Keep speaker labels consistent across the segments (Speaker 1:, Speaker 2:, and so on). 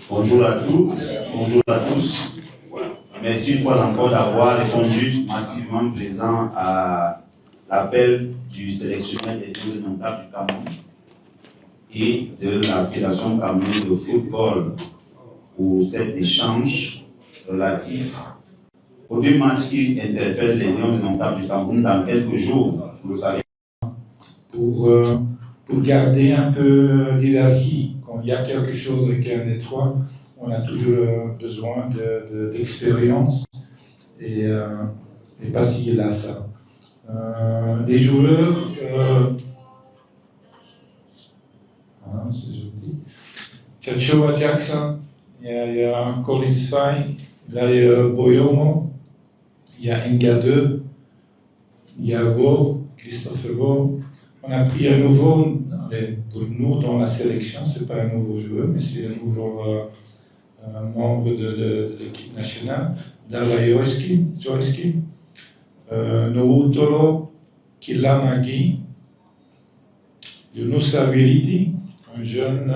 Speaker 1: Bonjour à tous. Bonjour à tous. Merci une fois encore d'avoir répondu massivement présent à l'appel du sélectionneur des 12 notables du Cameroun et de la Fédération camerounaise de football pour cet échange relatif aux deux matchs qui interpellent les 11 notables du Cameroun dans quelques jours. Vous le savez.
Speaker 2: Pour garder un peu l'hierarchie. Quand il y a quelque chose avec un étroit, on a toujours besoin d'expérience et pas si il a ça. Les joueurs, c'est joli. Chachoa Jackson, il y a Collins Fay, là il y a Boyomo, il y a Nga2, il y a Vaux, Christophe Vaux. On a pris un nouveau, pour nous dans la sélection, ce n'est pas un nouveau joueur, mais c'est un nouveau membre de l'équipe nationale, Dala Joyski, Noutoro Kilamagi, Yunus Aviriti, un jeune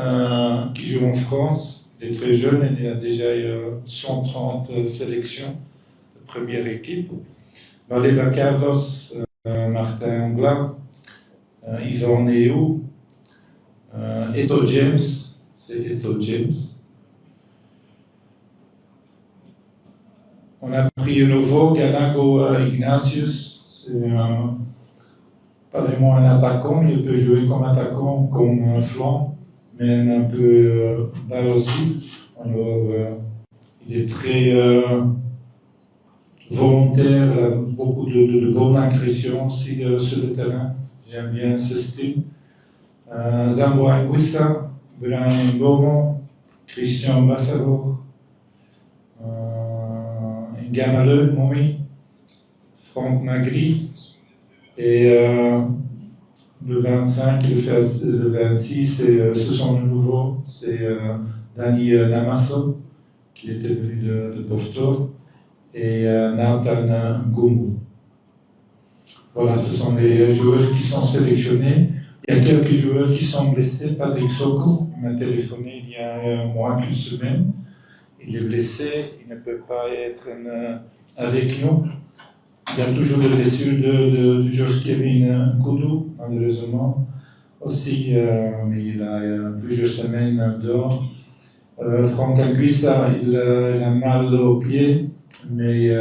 Speaker 2: qui joue en France, il est très jeune, il a déjà 130 sélections de première équipe. Valera Carlos, Martin Angla, Yvan Neu, Eto James, c'est Eto James. On a pris un nouveau, Ganago Ignatius, c'est pas vraiment un attaquant, il peut jouer comme attaquant, comme un flanc, mais un peu balle aussi. Alors, il est très volontaire, beaucoup de bonnes impressions aussi sur le terrain. J'aime bien ce style. Zambo Anguissa, Brian Beaumont, Christian Bassaro, Ngamaleu, Momi, Franck Magri, et le 25 et le 26, ce sont de nouveau, c'est Dani Namasso, qui était venu de Porto, et Nathan Ngumbu. Voilà, ce sont les joueurs qui sont sélectionnés. Il y a quelques joueurs qui sont blessés. Patrick Soko m'a téléphoné il y a moins qu'une semaine. Il est blessé, il ne peut pas être avec nous. Il y a toujours des blessures de Georges Kevin Koudou, malheureusement. Aussi, mais il a plusieurs semaines dehors. Franck Anguissa, il a mal au pied, mais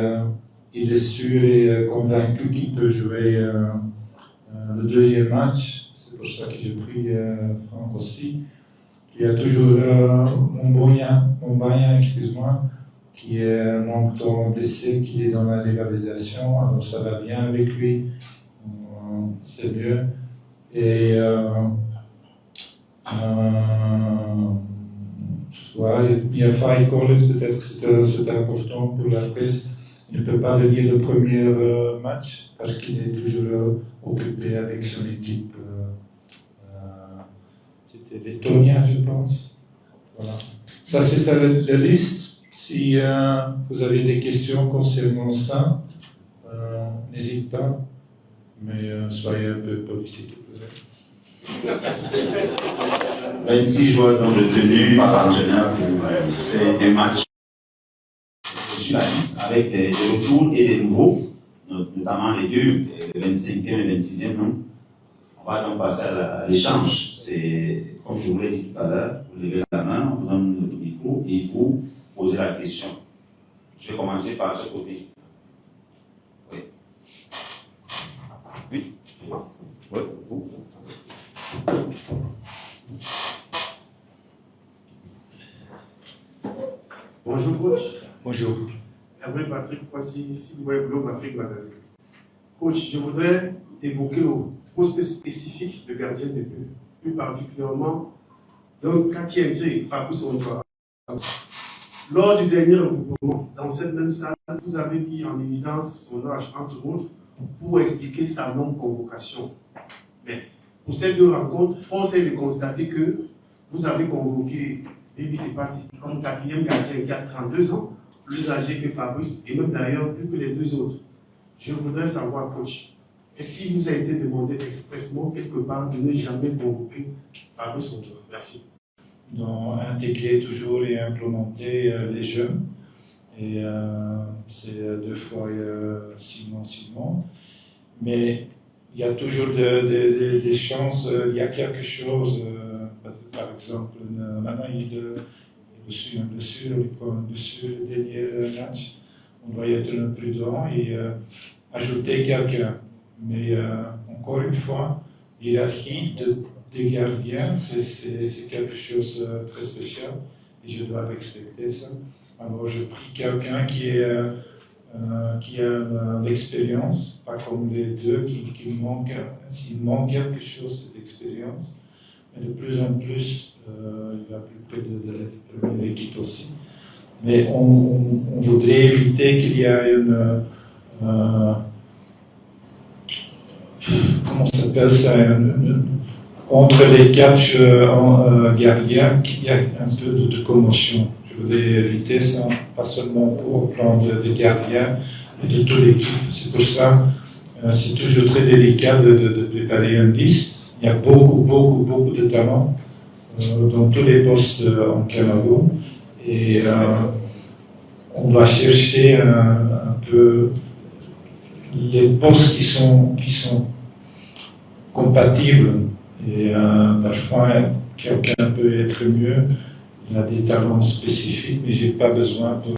Speaker 2: il est sûr et convaincu qu'il peut jouer le deuxième match. C'est pour ça que j'ai pris Franck aussi. Il y a toujours Mboya, excuse-moi, qui est longtemps blessé, qui est dans la légalisation, alors ça va bien avec lui, c'est mieux. Et ouais, il y a Faye Collins, peut-être que c'est important pour la presse. Il ne peut pas venir le premier match parce qu'il est toujours occupé avec son équipe. C'était Lettonia, je pense. Voilà. Ça, c'est ça la liste. Si vous avez des questions concernant ça, n'hésitez pas, mais soyez un peu publicité.
Speaker 1: 26 joueurs donc retenus par l'entraîneur pour ces deux matchs sur la liste, avec des retours et des nouveaux, notamment les deux, le 25e et le 26e. Non. On va donc passer à l'échange. C'est, comme je vous l'ai dit tout à l'heure, vous levez la main, on vous donne le micro et il faut poser la question. Je vais commencer par ce côté. Oui. Oui. Oui.
Speaker 3: Bonjour coach.
Speaker 2: Bonjour.
Speaker 3: Gabriel Patrick, voici Web Globe Afrique Magazine. Coach, je voudrais évoquer le poste spécifique de gardien de but, plus particulièrement d'un cas qui intrigue Fabrice Ondoa. Lors du dernier regroupement, dans cette même salle, vous avez mis en évidence son âge, entre autres, pour expliquer sa non-convocation. Mais pour ces deux rencontres, force est de constater que vous avez convoqué Bibi Sepassi comme quatrième gardien qui a 32 ans, plus âgé que Fabrice et même d'ailleurs plus que les deux autres. Je voudrais savoir, coach, est-ce qu'il vous a été demandé expressément quelque part de ne jamais convoquer Fabrice, mon tour. Merci.
Speaker 2: Donc, intégrer toujours et implémenter les jeunes. Et c'est 2 fois 6 mois. Mais il y a toujours des chances, il y a quelque chose, par exemple, Manaïd a reçu une blessure, il prend une blessure le dernier match. On doit être prudent et ajouter quelqu'un. Mais encore une fois, l'hierarchie des gardiens, c'est quelque chose de très spécial et je dois respecter ça. Alors je prie quelqu'un qui a l'expérience, pas comme les deux qui manquent, s'il manque quelque chose, c'est l'expérience. Mais de plus en plus, il va plus près de la première équipe aussi. Mais on voudrait éviter qu'il y ait une... comment s'appelle ça, entre les 4 gardiens, qu'il y a un peu de commotion. Je voudrais éviter ça, pas seulement pour le plan de gardiens, mais de toute l'équipe. C'est pour ça c'est toujours très délicat de préparer une liste. Il y a beaucoup de talents dans tous les postes en Canada. Et on doit chercher un peu les postes qui sont compatibles. Et parfois, quelqu'un peut être mieux. Il a des talents spécifiques, mais je n'ai pas besoin pour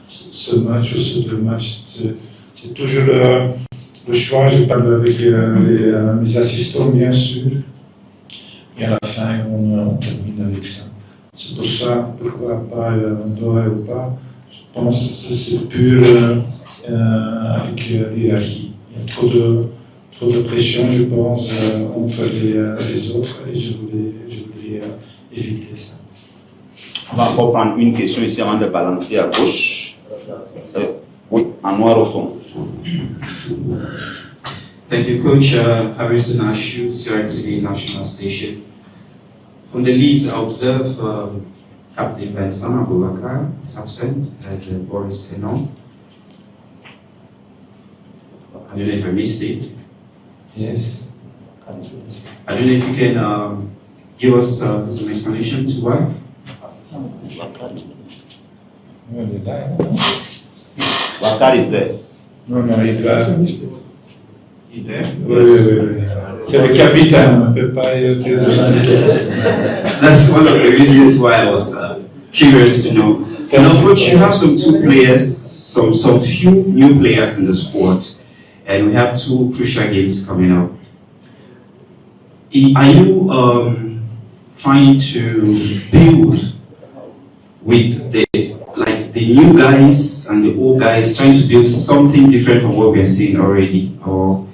Speaker 2: ce match ou ce 2 matchs. C'est toujours le choix. Je parle avec mes assistants, bien sûr. Et à la fin, on termine avec ça. C'est pour ça, pourquoi pas Andorra ou pas. Je pense que c'est pur avec l'hierarchie. Il y a trop de pression, je pense, entre les autres, et je voulais éviter ça.
Speaker 1: On va encore prendre une question ici avant de balancer à gauche. Oui, en noir au fond.
Speaker 4: Thank you, Coach. Harrison Ashu, CRTV National Station. From the list, I observe Captain Vincent Abubakar is absent, and Boris Enon. I don't know if I missed it.
Speaker 2: Yes.
Speaker 4: I don't know if you can give us some explanation to why.
Speaker 1: Wakar is there.
Speaker 2: Non, il doit.
Speaker 4: Is there?
Speaker 2: Oui. C'est le capitaine, on ne peut pas.
Speaker 4: That's one of the reasons why I was curious to know. Now, Coach, you have some few new players in the squad, and we have 2 crucial games coming up. Are you trying to build with the new guys and the old guys, trying to build something different from what we are seeing already, or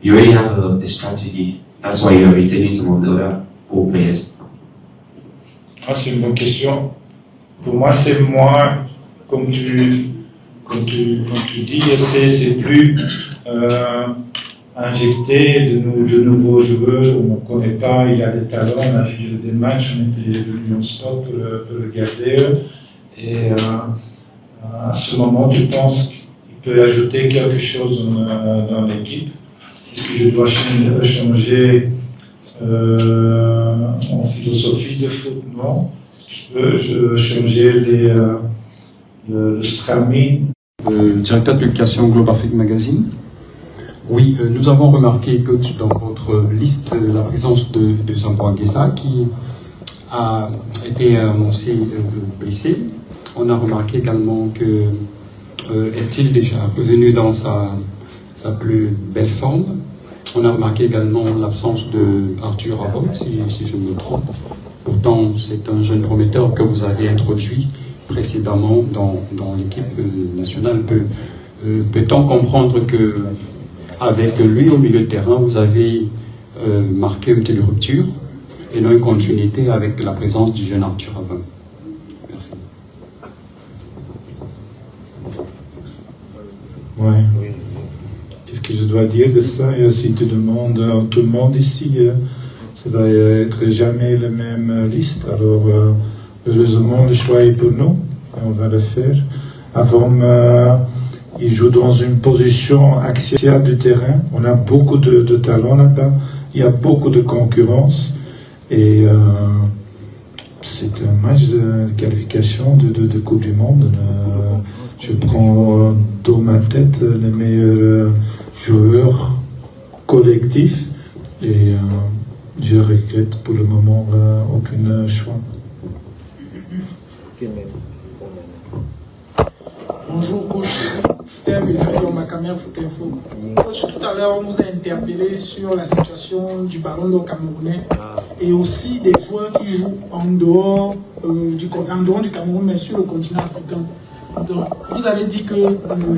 Speaker 4: you already have a strategy? That's why you are retaining some of the other old players.
Speaker 2: C'est une bonne question. Pour moi, c'est moins, comme tu dis, c'est plus injecter de nouveaux joueurs on ne connaît pas, il y a des talents, on a vu des matchs, on était venu en stop pour regarder. Et à ce moment, tu penses qu'il peut ajouter quelque chose dans l'équipe. Est-ce que je dois changer en philosophie de foot? Non. Je peux changer le streaming.
Speaker 5: Directeur de publication Globe Afrique Magazine. Oui, nous avons remarqué que dans votre liste, la présence de Zambo Anguissa qui a été annoncé blessé. On a remarqué également que est-il déjà revenu dans sa plus belle forme. On a remarqué également l'absence de Arthur Aron, si je me trompe. Pourtant, c'est un jeune prometteur que vous avez introduit précédemment dans l'équipe nationale. Peut-on comprendre que avec lui au milieu de terrain, vous avez marqué une petite rupture et non une continuité avec la présence du jeune Arthur Aron? Merci.
Speaker 2: Ouais. Qu'est-ce que je dois dire de ça? Et si tu demandes à tout le monde ici, ça va être jamais la même liste. Alors, heureusement, le choix est pour nous. Et on va le faire. Avant, il joue dans une position axiale du terrain. On a beaucoup de talent là-bas. Il y a beaucoup de concurrence. Et c'est un match de qualification de Coupe du Monde. Je prends dans ma tête les meilleurs joueurs collectifs et je regrette pour le moment aucun choix.
Speaker 6: Bonjour coach, Steve Wilfried Macamer Foot Info. Coach, tout à l'heure on vous a interpellé sur la situation du ballon d'or camerounais et aussi des joueurs qui jouent en dehors du Cameroun mais sur le continent africain. Donc, vous avez dit que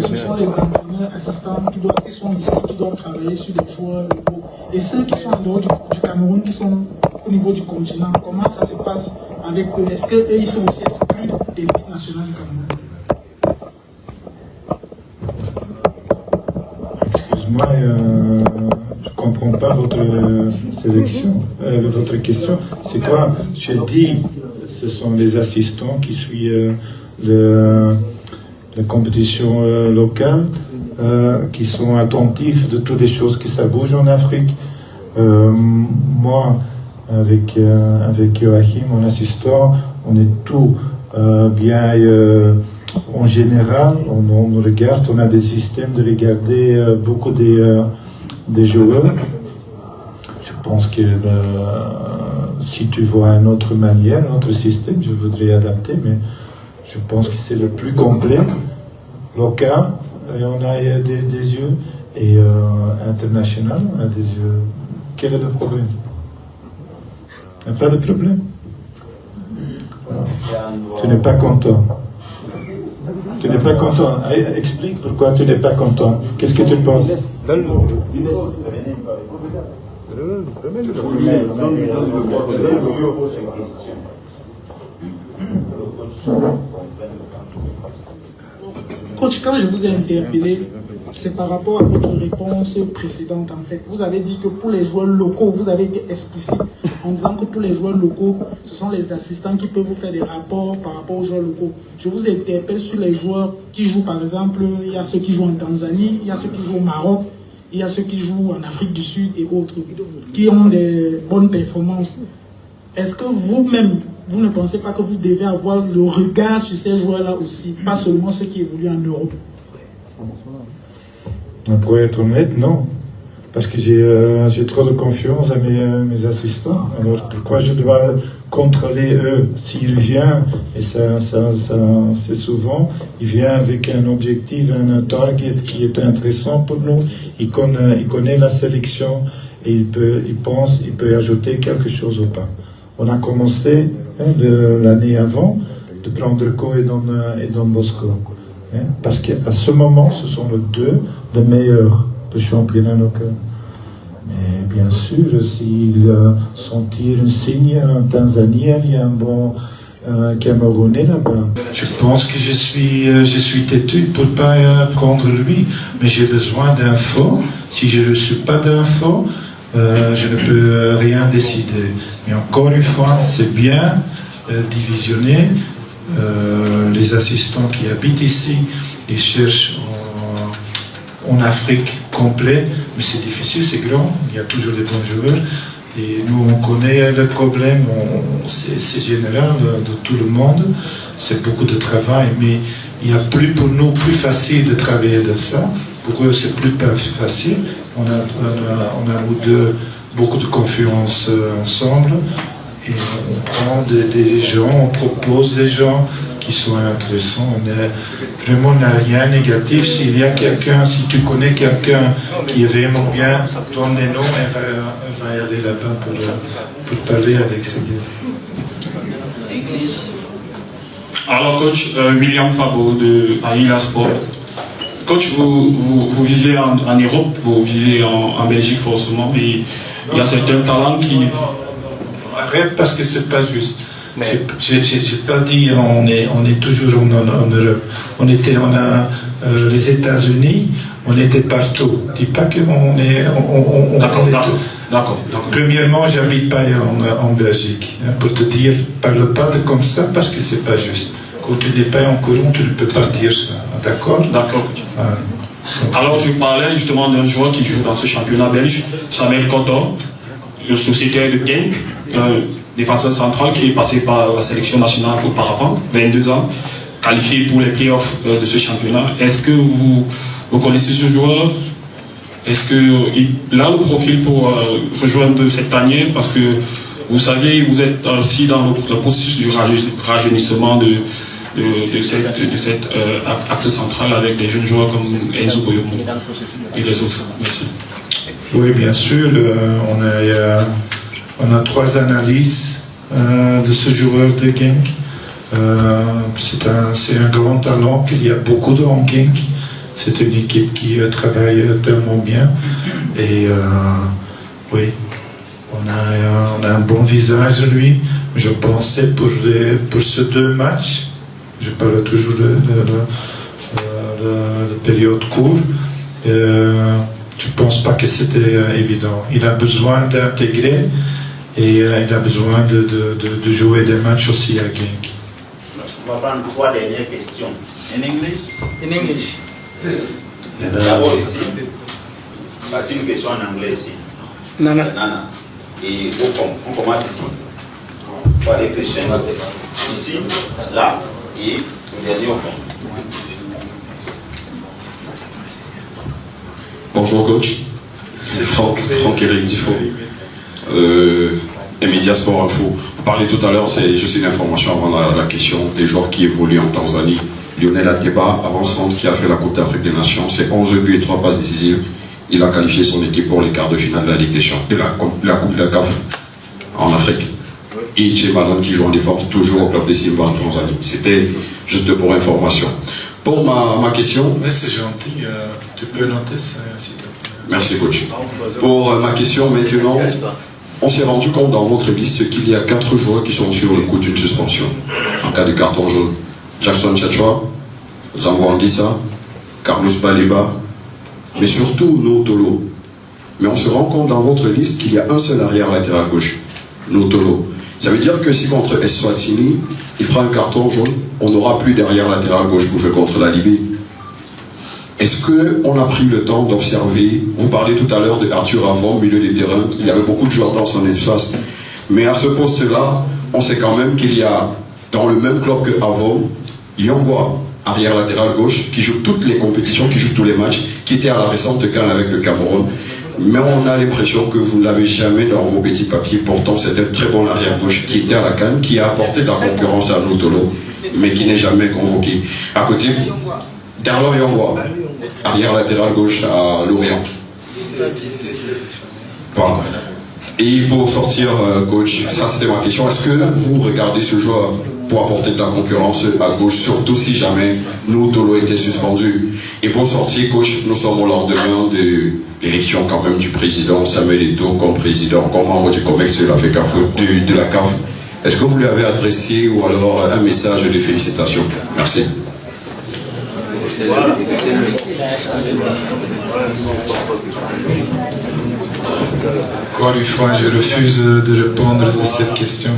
Speaker 6: ce sont les entraîneurs assistants qui sont ici, qui doivent travailler sur des joueurs locaux. Et ceux qui sont en dehors du Cameroun, qui sont au niveau du continent, comment ça se passe avec eux? Est-ce qu'eux, ils sont aussi exclus de l'équipe nationale du Cameroun?
Speaker 2: Excuse-moi, je ne comprends pas votre votre question. C'est quoi? Je dis, ce sont les assistants qui suivent la compétition locale, qui sont attentifs de toutes les choses que ça bouge en Afrique. Moi, avec Joachim, mon assistant, on est tout bien en général. On regarde, on a des systèmes de regarder beaucoup des joueurs. Je pense que si tu vois une autre manière, un autre système, je voudrais adapter, mais je pense que c'est le plus complet, local, et on a des yeux, et international, on a des yeux. Quel est le problème? Il n'y a pas de problème. Tu n'es pas content. Tu n'es pas content. Explique pourquoi tu n'es pas content. Qu'est-ce que tu penses?
Speaker 6: Coach, quand je vous ai interpellé, c'est par rapport à votre réponse précédente en fait. Vous avez dit que pour les joueurs locaux, vous avez été explicite en disant que pour les joueurs locaux, ce sont les assistants qui peuvent vous faire des rapports par rapport aux joueurs locaux. Je vous interpelle sur les joueurs qui jouent, par exemple, il y a ceux qui jouent en Tanzanie, il y a ceux qui jouent au Maroc, il y a ceux qui jouent en Afrique du Sud et autres, qui ont des bonnes performances. Est-ce que vous-même, vous ne pensez pas que vous devez avoir le regard sur ces joueurs-là aussi, pas seulement ceux qui évoluent en Europe?
Speaker 2: Pour être honnête, non. Parce que j'ai trop de confiance à mes assistants. Alors pourquoi je dois contrôler eux? S'il vient, et ça c'est souvent, il vient avec un objectif, un target qui est intéressant pour nous. Il connaît la sélection et il peut ajouter quelque chose ou pas. On a commencé l'année avant de prendre Co et Don Bosco. Parce qu'à ce moment, ce sont les meilleurs du championnat local. Mais bien sûr, s'il sentit un signe en Tanzanie, il y a un bon Camerounais là-bas.
Speaker 7: Je pense que je suis têtu pour ne pas prendre lui, mais j'ai besoin d'infos. Si je ne reçois pas d'infos, je ne peux rien décider. Mais encore une fois, c'est bien divisionné. Les assistants qui habitent ici, ils cherchent en Afrique complète, mais c'est difficile, c'est grand, il y a toujours des bons joueurs. Et nous, on connaît le problème, c'est général de tout le monde, c'est beaucoup de travail, mais il y a pour nous plus facile de travailler de ça. Pour eux, c'est plus facile. On a nous deux beaucoup de confiance ensemble. Et on prend des gens, on propose des gens qui sont intéressants. On n'a rien de négatif. S'il y a quelqu'un, si tu connais quelqu'un qui est vraiment bien, donne les noms et on va y aller là-bas pour parler avec ces gars.
Speaker 8: Alors coach, William Fabo de Aïla Sport. Coach, vous vivez en Europe, vous vivez en Belgique forcément, et il y a certains talents qui...
Speaker 7: Arrête parce que c'est pas juste. J'ai pas dit on est toujours en Europe. On a les États-Unis, on était partout. Dis pas qu'on est.
Speaker 8: D'accord.
Speaker 7: Premièrement, j'habite pas en Belgique. Pour te dire, parle pas de comme ça parce que c'est pas juste. Quand tu n'es pas en courant, tu ne peux pas dire ça. D'accord?
Speaker 8: D'accord. Alors je parlais justement d'un joueur qui joue dans ce championnat belge, Samuel Kotor. le sociétaire de Genk, défenseur central qui est passé par la sélection nationale auparavant, 22 ans, qualifié pour les playoffs de ce championnat. Est-ce que vous connaissez ce joueur? Est-ce qu'il a le profil pour rejoindre cette tanière? Parce que vous savez, vous êtes aussi dans le processus du rajeunissement de cet axe central avec des jeunes joueurs comme Enzo Boyomo et les autres. Merci.
Speaker 7: Oui, bien sûr. On a 3 analyses de ce joueur de Genk. C'est un grand talent qu'il y a beaucoup dans Genk. C'est une équipe qui travaille tellement bien. Et oui, on a un bon visage de lui. Je pensais pour ces 2 matchs, je parle toujours de période courte, je ne pense pas que c'était évident. Il a besoin d'intégrer et il a besoin de jouer des matchs aussi à Genk.
Speaker 1: On va prendre 3 dernières questions. En anglais?
Speaker 9: In English.
Speaker 1: D'abord ici. Voici une question en anglais ici.
Speaker 9: Nana.
Speaker 1: Nana. Et au fond, on commence ici. Pour aller Christian. Ici, là, et le dernier au fond.
Speaker 10: Bonjour coach, c'est Franck-Éric Tifo, Média Sport Info. Vous parlez tout à l'heure, c'est juste une information avant la question, des joueurs qui évoluent en Tanzanie. Lionel Ateba, avant-centre, qui a fait la Coupe d'Afrique des Nations, c'est 11 buts et 3 passes décisives. Il a qualifié son équipe pour les quarts de finale de la Ligue des Champions, de la Coupe de la CAF en Afrique. Et Jay Malone qui joue en défense, toujours au club de Simba en Tanzanie. C'était juste pour information. Pour ma question...
Speaker 7: Oui, c'est gentil. Tu peux noter ça, s'il te plaît.
Speaker 10: Merci coach. Pour ma question maintenant, on s'est rendu compte dans votre liste qu'il y a 4 joueurs qui sont sur le coup d'une suspension en cas de carton jaune. Jackson Tchatchoua, Zambo Anguissa, Carlos Baleba, mais surtout Notolo. Mais on se rend compte dans votre liste qu'il y a un seul arrière latéral gauche, Notolo. Ça veut dire que si contre Eswatini, il prend un carton jaune, on n'aura plus d'arrière latéral gauche pour jouer contre la Libye. Est-ce qu'on a pris le temps d'observer, vous parlez tout à l'heure de Arthur Avon, milieu des terrains, il y avait beaucoup de joueurs dans son espace, mais à ce poste-là, on sait quand même qu'il y a, dans le même club que Avon, Yongwa, arrière latéral gauche, qui joue toutes les compétitions, qui joue tous les matchs, qui était à la récente CAN avec le Cameroun. Mais on a l'impression que vous ne l'avez jamais dans vos petits papiers. Pourtant, c'est un très bon arrière gauche qui était à la CAN, qui a apporté de la concurrence à Notolo, mais qui n'est jamais convoqué. À côté, Darlon Yongwa, arrière latéral gauche à Lorient. Voilà. Et pour sortir, coach, ça c'était ma question. Est-ce que vous regardez ce joueur pour apporter de la concurrence à gauche, surtout si jamais Notolo était suspendu? Et pour sortir, coach, nous sommes au lendemain de l'élection quand même du président Samuel Eto'o comme président, comme membre du COMEX de la CAF. Est-ce que vous lui avez adressé ou alors un message de félicitations? Merci.
Speaker 7: Encore une fois, je refuse de répondre à cette question.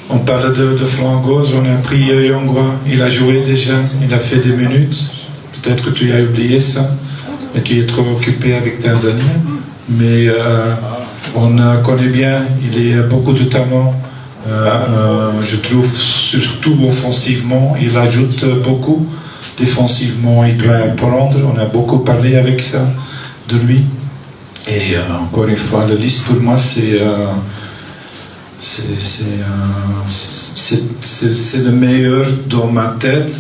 Speaker 7: On parle de flanc gauche, on a pris Yongwa, il a joué déjà, il a fait des minutes. Peut-être que tu as oublié ça, mais tu es trop occupé avec Tanzanie. Mais on connaît bien, il a beaucoup de talent. Je trouve surtout offensivement, il ajoute beaucoup. Défensivement, il doit apprendre. On a beaucoup parlé avec ça de lui. Et encore une fois, la liste pour moi, c'est le meilleur dans ma tête.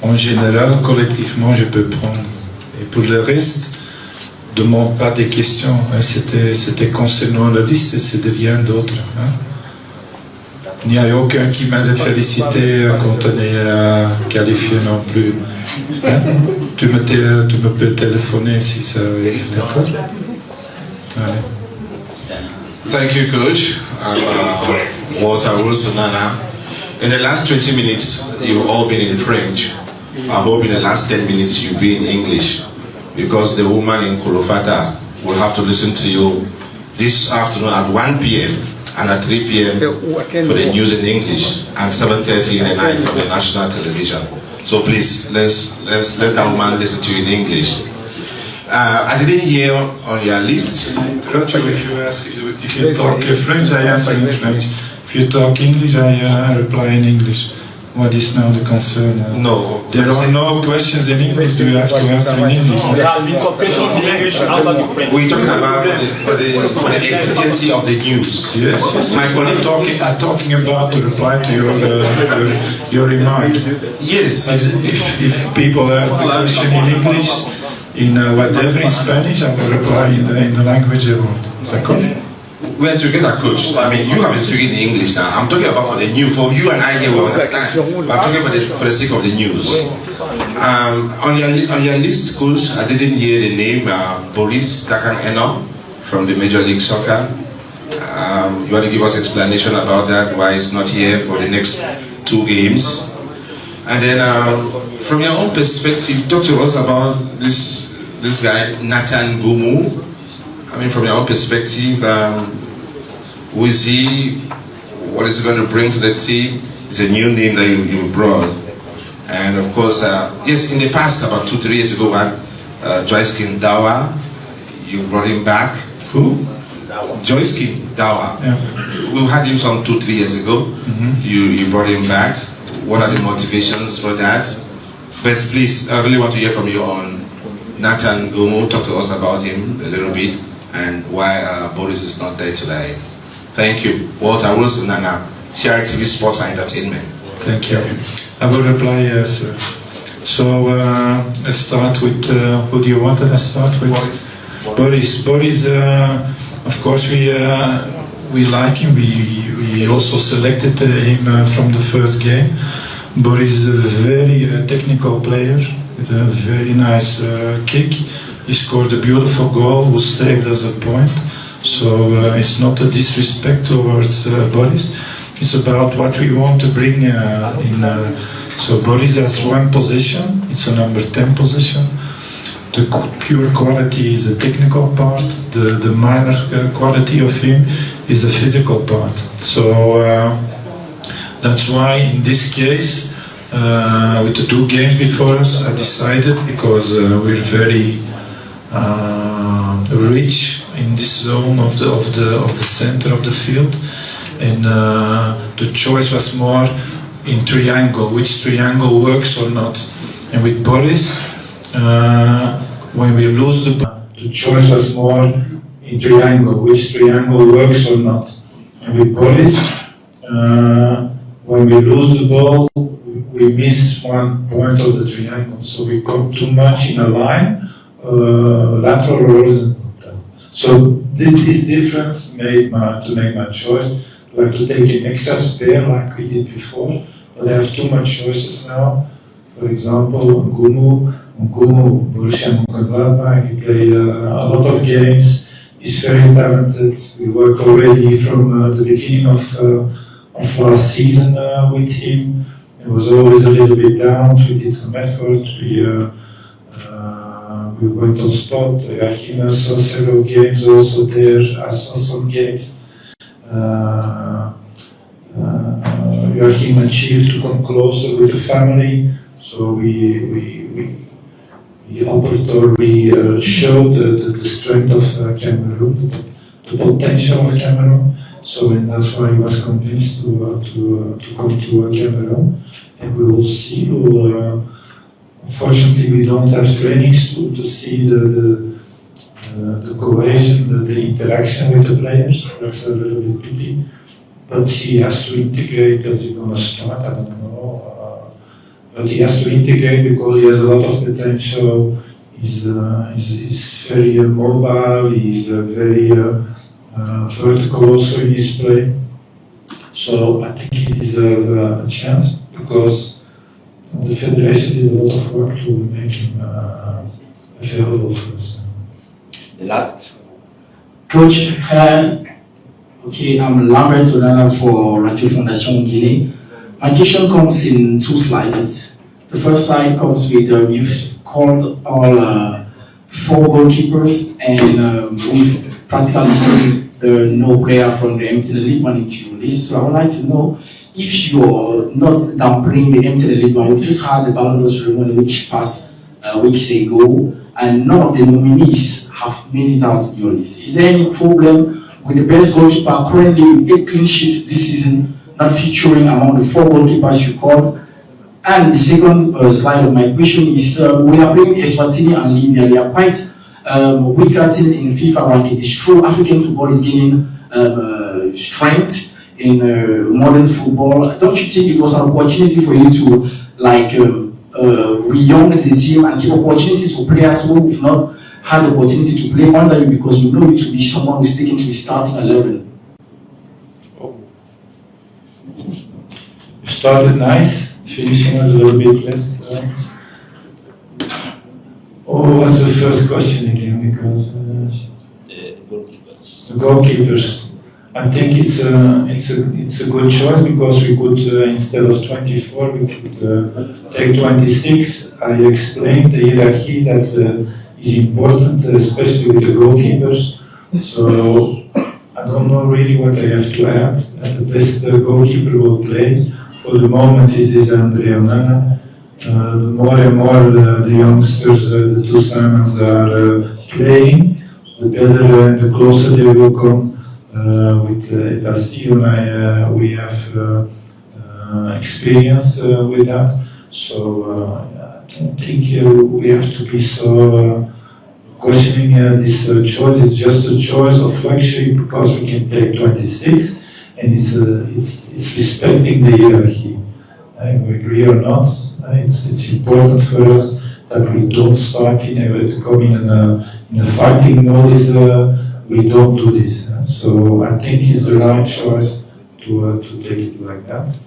Speaker 7: En général, collectivement, je peux prendre. Et pour le reste, ne demande pas des questions. C'était concernant la liste, c'est de rien d'autre. Hein. Il n'y a aucun qui m'a félicité quand on est qualifié non plus. Hein? Tu me peux téléphoner si ça arrive, d'accord?
Speaker 11: Thank you, Coach. Walter Wilson, Nana. In the last 20 minutes, you've all been in French. I hope in the last 10 minutes you'll be in English, because the woman in Kolofata will have to listen to you this afternoon at 1 p.m. and at 3 p.m. for the news in English, and 7:30 in the night on the national television. So please, let's let that woman listen to you in English. I didn't hear on your list.
Speaker 7: If you talk French, I answer in French. If you talk English, I reply in English. What is now the concern?
Speaker 11: No.
Speaker 7: There are no questions in English. Do you have to answer in English?
Speaker 9: There have been some questions in English outside of French.
Speaker 11: We're talking about for the exigency of the news.
Speaker 7: Yes.
Speaker 11: My colleague
Speaker 7: I'm talking about to reply to your remark.
Speaker 11: Yes.
Speaker 7: If people have a question in English, in whatever, in Spanish, I will reply in the language they want.
Speaker 11: We are together, coach. I mean, you have been speaking in English now. I'm talking about for the news. For you and I here, we understand. But I'm talking for the sake of the news. On your list, coach, I didn't hear the name Boris Takang-Eno from the Major League Soccer. You want to give us explanation about that? Why he's not here for the next 2 games? And then, from your own perspective, talk to us about this guy Nathan Gumu. I mean, from your own perspective, who is he? What is he going to bring to the team? It's a new name that you brought. And of course, yes, in the past, about 2-3 years ago, Joycekin Dawa, you brought him back.
Speaker 7: Who?
Speaker 11: Joycekin Dawa.
Speaker 7: Yeah.
Speaker 11: We had him some 2-3 years ago. You brought him back. What are the motivations for that? But please, I really want to hear from you on Nathan Gumu. Talk to us about him a little bit and why Boris is not there today. Thank you. Walter Wilson, Nana, CRTV Sports and Entertainment.
Speaker 7: Thank you. I will reply yes. So let's start with who do you want that I start with? Boris. Boris, of course we like him. We also selected him from the first game. Boris is a very technical player with a very nice kick. He scored a beautiful goal, was saved as a point. So it's not a disrespect towards Boris. It's about what we want to bring in. So Boris has one position. It's a number 10 position. The pure quality is the technical part. The minor quality of him is the physical part. So that's why in this case, with the 2 games before us, I decided, because we're very rich in this zone of the center of the field, and the choice was more in triangle, which triangle works or not. And with Boris, when we lose the choice was more in triangle, which triangle works or not. And with Boris, when we lose the ball, we miss one point of the triangle. So we come too much in a line, lateral or horizontal. So this difference made to make my choice. We have to take an extra spare like we did before, but I have too much choices now. For example, Ngumu, Borussia Mönchengladbach, he played a lot of games. He's very talented. We work already from the beginning of last season with him. It was always a little bit down. We did some effort. We went on spot. Joachim saw several games also there. I saw some games. Joachim achieved to come closer with the family. So we showed the strength of Cameroon, the potential of Cameroon. So and that's why he was convinced to come to Cameroon. And we will see. Unfortunately, we don't have trainings to see the cohesion, the interaction with the players. That's a little bit pity. But he has to integrate. As he's going to start, I don't know. But he has to integrate because he has a lot of potential. He's very mobile. He's very vertical also in his play. So I think he deserves a chance because the federation did a lot of work to make him available for us.
Speaker 12: The last. Coach, okay, I'm Lambert Onana for Radio Fondation Guinée. My question comes in 2 slides. The first slide comes with you've called all 4 goalkeepers, and we've practically seen no player from the MTN League One into your list. So I would like to know if you're not downplaying the MTN League One. We've just had the Ballon d'Or ceremony which passed weeks ago, and none of the nominees have made it out in your list. Is there any problem with the best goalkeeper currently with 8 clean sheets this season, not featuring among the 4 goalkeepers you called? And the second slide of my question is, we are playing Eswatini and Libya. They are quite weaker team in FIFA ranking. It's true, African football is gaining strength in modern football. Don't you think it was an opportunity for you to re-young the team and give opportunities for players who have not had the opportunity to play under you, because you know it to be someone who's sticking to the starting 11?
Speaker 2: You started nice, finishing was a little bit less. What's the first question again? Because the goalkeepers. I think it's a good choice, because we could instead of 24 we could take 26. I explained the hierarchy that is important, especially with the goalkeepers. So I don't know really what I have to add. The best goalkeeper will play. For the moment is this Andre Onana. More and more the youngsters, the two Simons are playing. The better and the closer they will come. With Basile, we have experience with that. So I don't think we have to be so questioning this choice. It's just a choice of flagship, because we can take 26, and it's respecting the hierarchy. We agree or not, it's important for us that we don't start to come in a fighting mode. We don't do this. So I think it's the right choice to take it like that.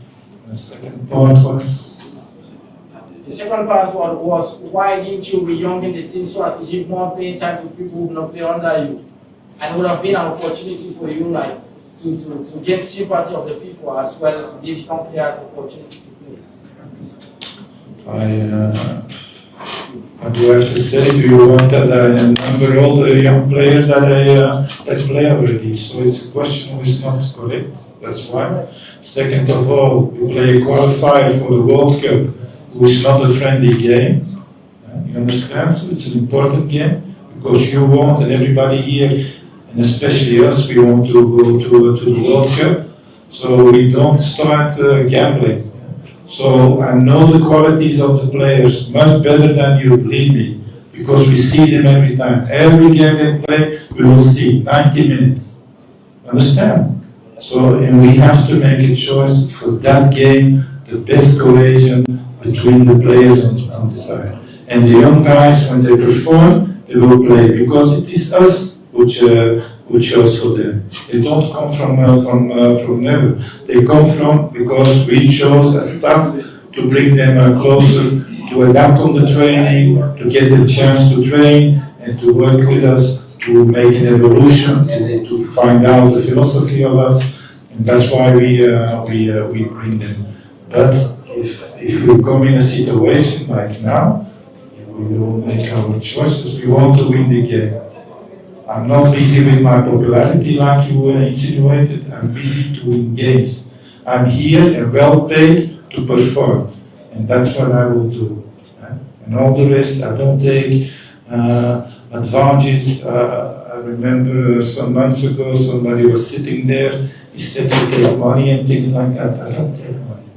Speaker 2: The second part was?
Speaker 12: The second part was why didn't you re-young the team so as to give more playing time to people who have not played under you? And it would have been an opportunity for you to get sympathy of the people as well, to give young players the opportunity to play.
Speaker 2: What do I have to say? Do you want that I number all the young players that play already? So it's a question which is not correct. That's why. Second of all, we play a qualifier for the World Cup, which is not a friendly game. You understand? So it's an important game, because you want, and everybody here, and especially us, we want to go to the World Cup. So we don't start gambling. So I know the qualities of the players much better than you, believe me, because we see them every time. Every game they play, we will see 90 minutes. Understand? So, and we have to make a choice for that game, the best cohesion between the players on the side. And the young guys, when they perform, they will play, because it is us who chose for them. They don't come from never. They come from because we chose as staff to bring them closer, to adapt on the training, to get the chance to train and to work with us, to make an evolution, to find out the philosophy of us, and that's why we bring them. But if we come in a situation like now, we will make our choices. We want to win the game. I'm not busy with my popularity like you insinuated. I'm busy to win games. I'm here and well paid to perform, and that's what I will do. And all the rest, I don't take advantages. I remember some months ago, somebody was sitting there. He said you take money and things like that. I don't take money.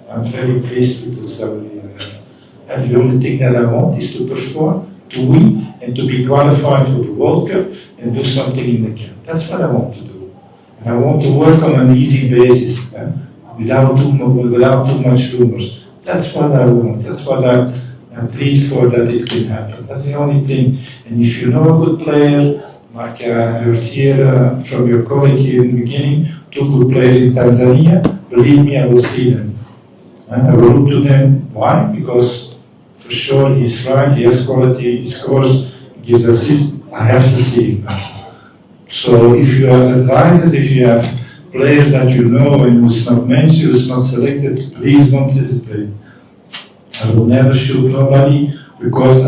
Speaker 2: I'm very pleased with the salary I have. And the only thing that I want is to perform, to win, and to be qualified for the World Cup and do something in the camp. That's what I want to do. And I want to work on an easy basis, without too much rumors. That's what I want. That's what I plead for, that it can happen. That's the only thing. And if you know a good player, like I heard here from your colleague here in the beginning, 2 good players in Tanzania, believe me, I will see them. I will look to them. Why? Because for sure he's right, he has quality, he scores, he gives assists. I have to see him. So if you have advisors, if you have players that you know and who's not mentioned, who's not selected, please don't hesitate. I will never shoot nobody, because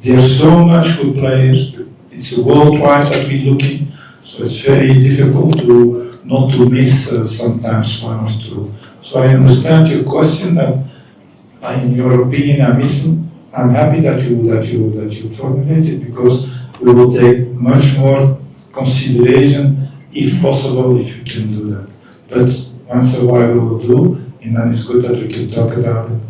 Speaker 2: there's so much good players. It's a worldwide that we're looking, so it's very difficult not to miss sometimes 1 or 2. So I understand your question, that in your opinion I'm missing. I'm happy that you formulated, because we will take much more consideration, if possible, if you can do that. But once in a while we will do, and then it's good that we can talk about it.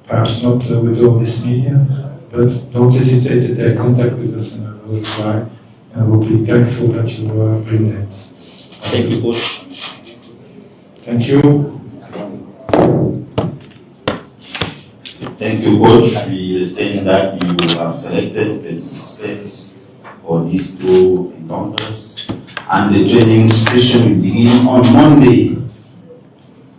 Speaker 2: Perhaps not with all this media, but don't hesitate to take contact with us, and I will reply. And we'll be thankful that you bring that.
Speaker 1: Thank you, Coach.
Speaker 2: Thank you.
Speaker 1: Thank you, Coach. We think that you have selected 26 players for these two encounters. And the training session will begin on Monday,